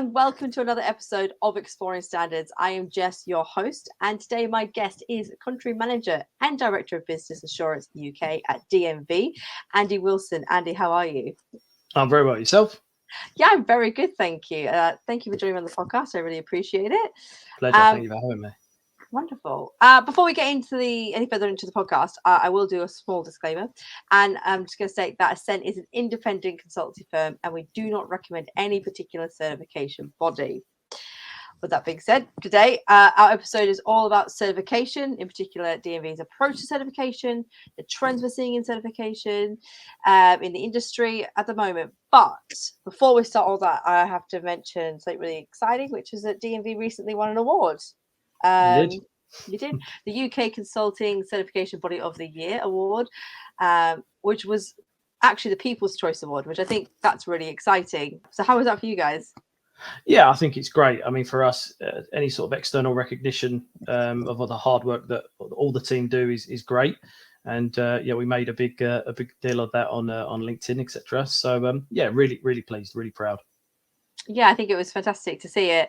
and welcome to another episode of Exploring Standards. I am Jess, your host, and today my guest is Country Manager and Director of Business Assurance UK at DNV, Andy Wilson. Andy, how are you? I'm very well. Yourself? Yeah, I'm very good, thank you. Thank you for joining me on the podcast. I really appreciate it. Pleasure. Thank you for having me. Wonderful. Before we get into any further into the podcast, I will do a small disclaimer, and I'm just going to say that Assent is an independent consultancy firm, and we do not recommend any particular certification body. With that being said, today our episode is all about certification, in particular DNV's approach to certification, the trends we're seeing in certification in the industry at the moment. But before we start all that, I have to mention something really exciting, which is that DNV recently won an award. You did the UKConsulting Certification Body of the Year award, which was actually the People's Choice Award, which I think that's really exciting. So how was that for you guys? Yeah, I think it's great. I mean, for us, any sort of external recognition of all the hard work that all the team do is great. And we made a big deal of that on LinkedIn, etc. So really pleased, really proud. Yeah, I think it was fantastic to see it.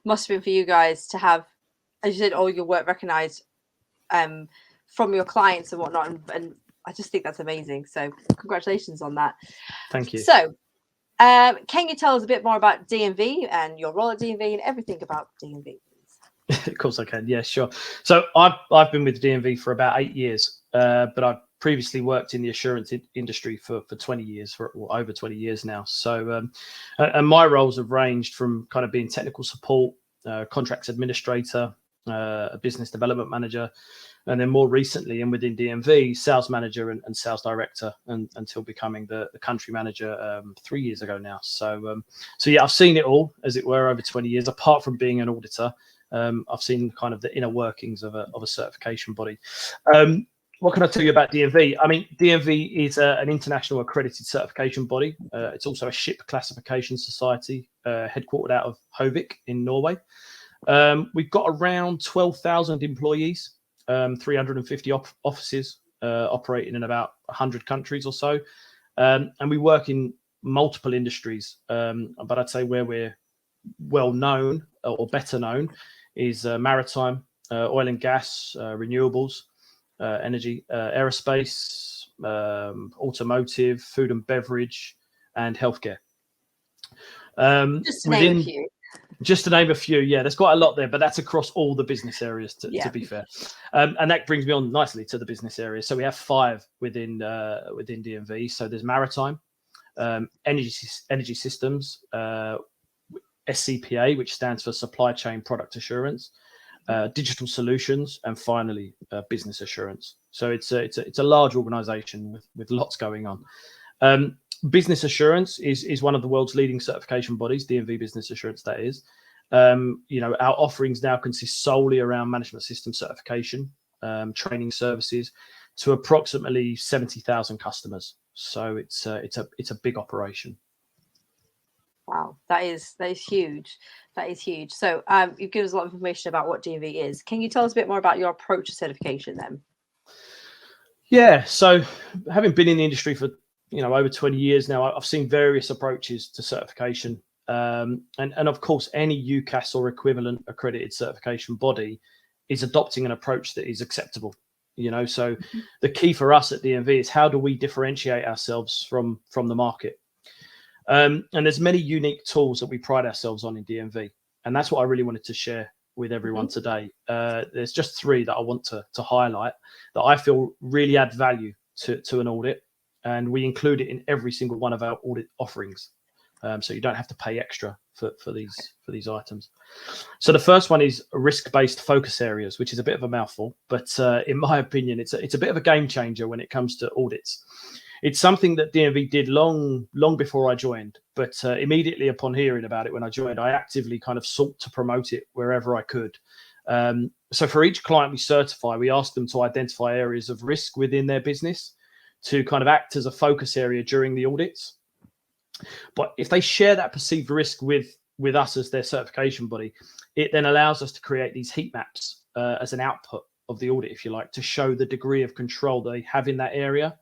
Must have been for you guys to have, as you said, all your work recognised from your clients and whatnot. And I just think that's amazing. So congratulations on that. Thank you. So can you tell us a bit more about DNV and your role at DNV and everything about DNV, please? Of course I can. Yeah, sure. So I've been with DNV for about 8 years, but I've previously worked in the assurance industry for 20 years, for over 20 years now. So, and my roles have ranged from kind of being technical support, contracts administrator, a business development manager, and then more recently, and within DNV, sales manager and sales director, and until becoming the country manager 3 years ago now. So yeah, I've seen it all, as it were, over 20 years. Apart from being an auditor, I've seen kind of the inner workings of a certification body. What can I tell you about DNV? I mean, DNV is an international accredited certification body. It's also a ship classification society, headquartered out of Hovik in Norway. We've got around 12,000 employees, 350 offices operating in about 100 countries or so. And we work in multiple industries. But I'd say where we're well known or better known is maritime, oil and gas, renewables, energy, aerospace, automotive, food and beverage, and healthcare. Just to name a few. Just to name a few, yeah, there's quite a lot there, but that's across all the business areas, to be fair. And that brings me on nicely to the business areas. So we have 5 within DNV. So there's maritime, energy systems, SCPA, which stands for Supply Chain Product Assurance, digital solutions, and finally business assurance. So it's a large organisation with lots going on. Business assurance is one of the world's leading certification bodies, DNV Business Assurance, that is. Our offerings now consist solely around management system certification, training services to approximately 70,000 customers. So it's a big operation. Wow, that is huge. That is huge. So you've given us a lot of information about what DNV is. Can you tell us a bit more about your approach to certification then? Yeah, so having been in the industry for over 20 years now, I've seen various approaches to certification. And of course, any UKAS or equivalent accredited certification body is adopting an approach that is acceptable. So the key for us at DNV is how do we differentiate ourselves from the market? And there's many unique tools that we pride ourselves on in DNV. And that's what I really wanted to share with everyone today. There's just 3 that I want to highlight that I feel really add value to an audit. And we include it in every single one of our audit offerings. So you don't have to pay extra for these items. So the first one is risk-based focus areas, which is a bit of a mouthful, but in my opinion, it's a bit of a game changer when it comes to audits. It's something that DNV did long before I joined, but immediately upon hearing about it when I joined, I actively kind of sought to promote it wherever I could. So for each client we certify, we ask them to identify areas of risk within their business to kind of act as a focus area during the audits. But if they share that perceived risk with us as their certification body, it then allows us to create these heat maps as an output of the audit, if you like, to show the degree of control they have in that area.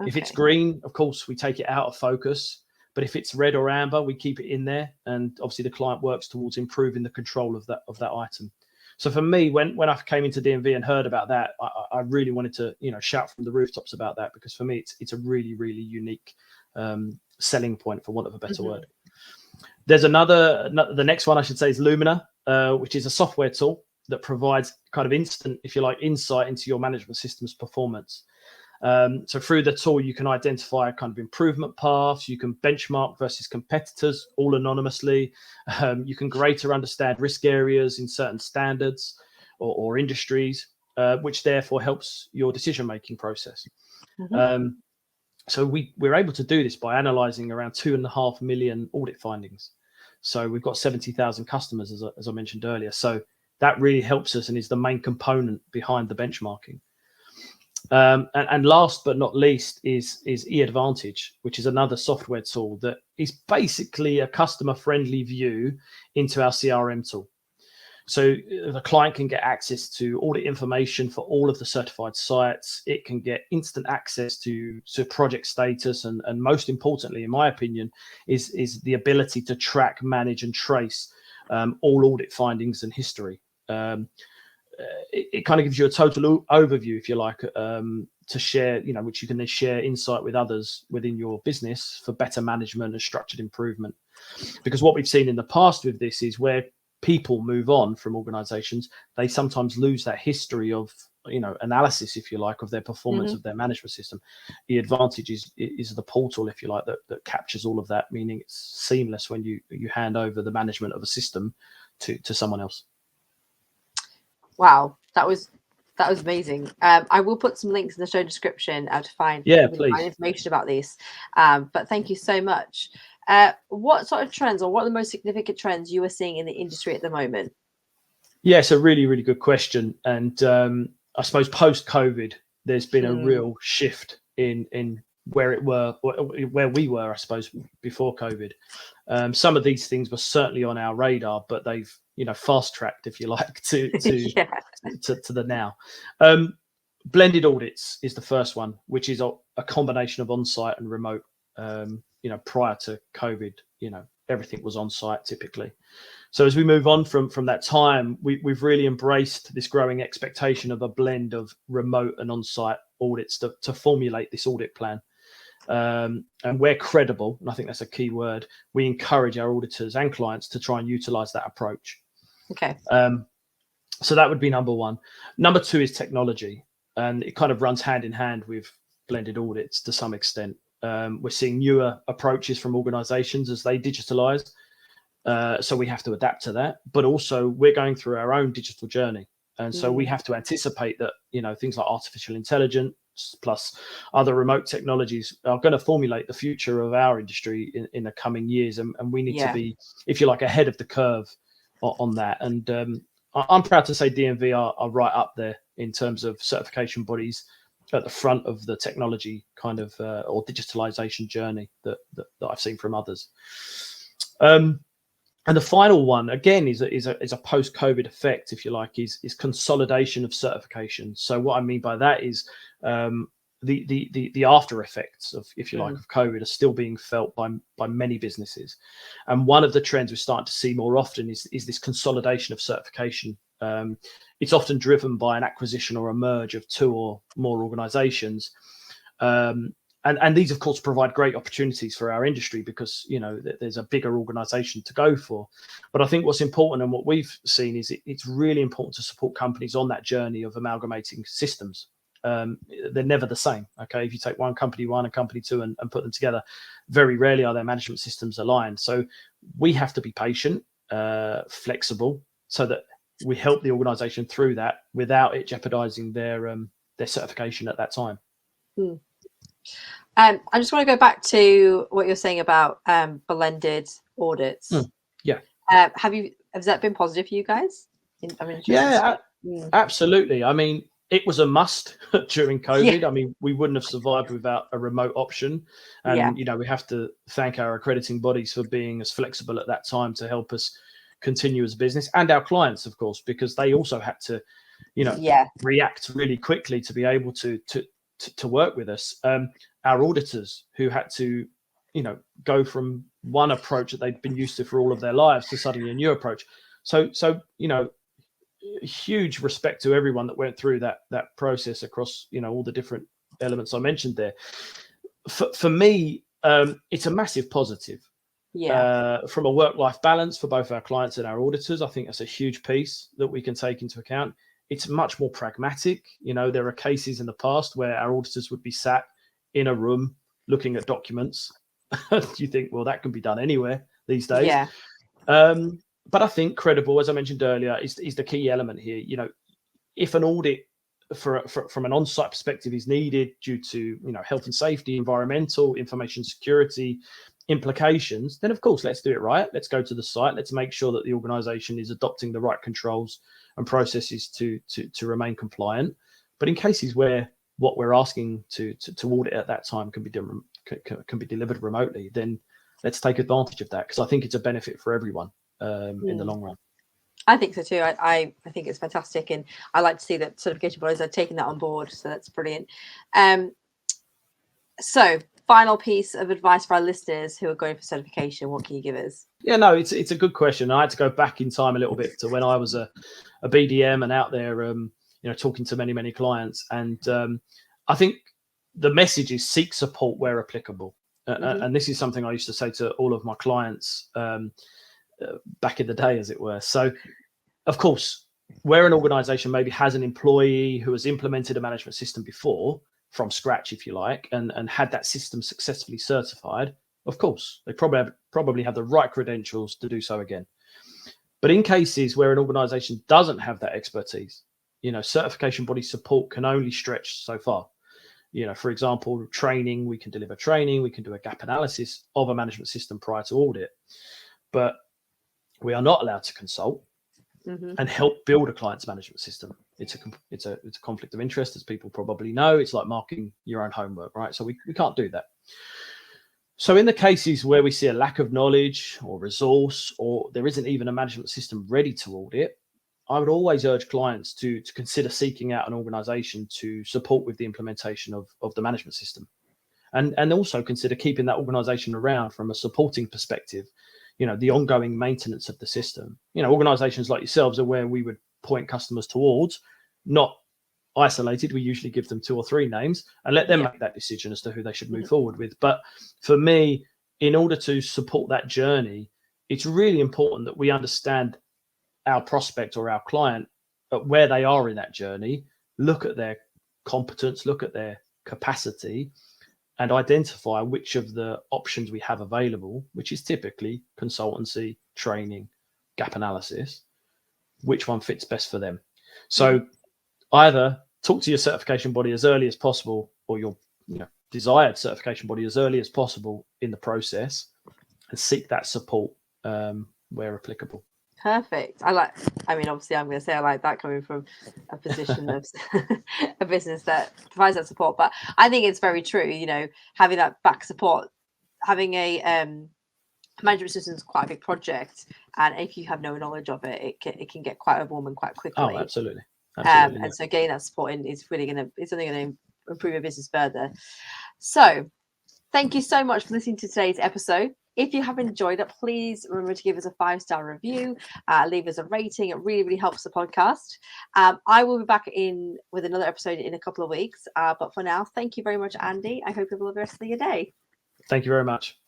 Okay. If it's green, of course, we take it out of focus. but if it's red or amber, we keep it in there, and obviously the client works towards improving the control of that item. So for me, when I came into DNV and heard about that, I really wanted to, shout from the rooftops about that, because for me, it's a really, really unique selling point, for want of a better word. There's the next one I should say is Lumina, which is a software tool that provides kind of instant, if you like, insight into your management system's performance. So through the tool, you can identify kind of improvement paths. You can benchmark versus competitors, all anonymously. You can greater understand risk areas in certain standards or industries, which therefore helps your decision-making process. So we're able to do this by analysing around 2.5 million audit findings. So we've got 70,000 customers, as I mentioned earlier. So that really helps us and is the main component behind the benchmarking. And last but not least is eAdvantage, which is another software tool that is basically a customer-friendly view into our CRM tool. So the client can get access to audit information for all of the certified sites. It can get instant access to project status, and most importantly, in my opinion, is the ability to track, manage, and trace all audit findings and history. It kind of gives you a total overview, if you like, to share, which you can then share insight with others within your business for better management and structured improvement. Because what we've seen in the past with this is where people move on from organizations, they sometimes lose that history of, analysis, if you like, of their performance of their management system. The advantage is the portal, if you like, that captures all of that, meaning it's seamless when you hand over the management of a system to someone else. Wow, that was amazing. I will put some links in the show description to find information about these. But thank you so much. What sort of trends, or what are the most significant trends you are seeing in the industry at the moment? Yeah, it's a really, really good question. And I suppose post-COVID, there's been a real shift in where we were, I suppose, before COVID. Some of these things were certainly on our radar, but they've, fast-tracked, if you like, to the now. Blended audits is the first one, which is a combination of on-site and remote. Prior to COVID, everything was on site typically. So as we move on from that time, we've really embraced this growing expectation of a blend of remote and on-site audits to formulate this audit plan. And where credible, and I think that's a key word, we encourage our auditors and clients to try and utilize that approach. Okay. So that would be number one. Number two is technology, and it kind of runs hand in hand with blended audits to some extent. We're seeing newer approaches from organizations as they digitalize. So we have to adapt to that, but also we're going through our own digital journey. And so we have to anticipate that, things like artificial intelligence plus other remote technologies are going to formulate the future of our industry in the coming years. And we need to be, if you like, ahead of the curve on that. And I'm proud to say DNV are right up there in terms of certification bodies at the front of the technology kind of or digitalization journey that I've seen from others. And the final one, again, is a post-COVID effect, if you like, is consolidation of certification. So what I mean by that is the after effects of, if you like, of COVID are still being felt by many businesses. And one of the trends we're starting to see more often is this consolidation of certification. It's often driven by an acquisition or a merge of two or more organizations. And these, of course, provide great opportunities for our industry because, there's a bigger organization to go for. But I think what's important and what we've seen is it's really important to support companies on that journey of amalgamating systems. They're never the same. Okay, if you take one company one and company two and put them together, very rarely are their management systems aligned. So we have to be patient, flexible, so that we help the organization through that without it jeopardizing their certification at that time. I just want to go back to what you're saying about blended audits. Yeah. Has that been positive for you guys? Absolutely. I mean, it was a must during COVID. I mean, we wouldn't have survived without a remote option. And, we have to thank our accrediting bodies for being as flexible at that time to help us continue as a business, and our clients, of course, because they also had to, react really quickly to be able to work with us. Our auditors who had to, go from one approach that they've been used to for all of their lives to suddenly a new approach. So huge respect to everyone that went through that process across all the different elements I mentioned there. For me, it's a massive positive. From a work-life balance for both our clients and our auditors, I think that's a huge piece that we can take into account. It's much more pragmatic. There are cases in the past where our auditors would be sat in a room looking at documents. You think, well, that can be done anywhere these days. But I think credible, as I mentioned earlier, is the key element here. If an audit from an on-site perspective is needed due to health and safety, environmental, information security implications, then of course let's do it right. Let's go to the site. Let's make sure that the organization is adopting the right controls and processes to remain compliant. But in cases where what we're asking to audit at that time can be delivered remotely, then let's take advantage of that, because I think it's a benefit for everyone in the long run. I think so too. I think it's fantastic, and I like to see that certification bodies are taking that on board. So that's brilliant. So final piece of advice for our listeners who are going for certification, what can you give us? Yeah, no, it's a good question. I had to go back in time a little bit to when I was a BDM and out there, talking to many clients. And I think the message is seek support where applicable. And this is something I used to say to all of my clients back in the day, as it were. So, of course, where an organization maybe has an employee who has implemented a management system before, from scratch, if you like, and had that system successfully certified, of course, they probably have the right credentials to do so again. But in cases where an organization doesn't have that expertise, certification body support can only stretch so far. For example, training, we can deliver training, we can do a gap analysis of a management system prior to audit, but we are not allowed to consult and help build a client's management system. It's a conflict of interest, as people probably know. It's like marking your own homework, right? So we can't do that. So in the cases where we see a lack of knowledge or resource, or there isn't even a management system ready to audit, I would always urge clients to consider seeking out an organization to support with the implementation of the management system. And also consider keeping that organization around from a supporting perspective, the ongoing maintenance of the system. Organizations like yourselves are where we would point customers towards, not isolated. We usually give them 2 or 3 names and let them make that decision as to who they should move forward with. But for me, in order to support that journey, it's really important that we understand our prospect or our client at where they are in that journey, look at their competence, look at their capacity, and identify which of the options we have available, which is typically consultancy, training, gap analysis, which one fits best for them. So either talk to your certification body as early as possible, or your desired certification body as early as possible in the process, and seek that support where applicable. Perfect. Obviously I'm going to say I like that, coming from a position of a business that provides that support. But I think it's very true, having that back support, having a management system is quite a big project. And if you have no knowledge of it, it can get quite overwhelming quite quickly. Oh, absolutely. And so getting that support in is really it's only going to improve your business further. So thank you so much for listening to today's episode. If you have enjoyed it, please remember to give us a 5-star review, leave us a rating. It really, really helps the podcast. I will be back with another episode in a couple of weeks. But for now, thank you very much, Andy. I hope you have a lovely rest of your day. Thank you very much.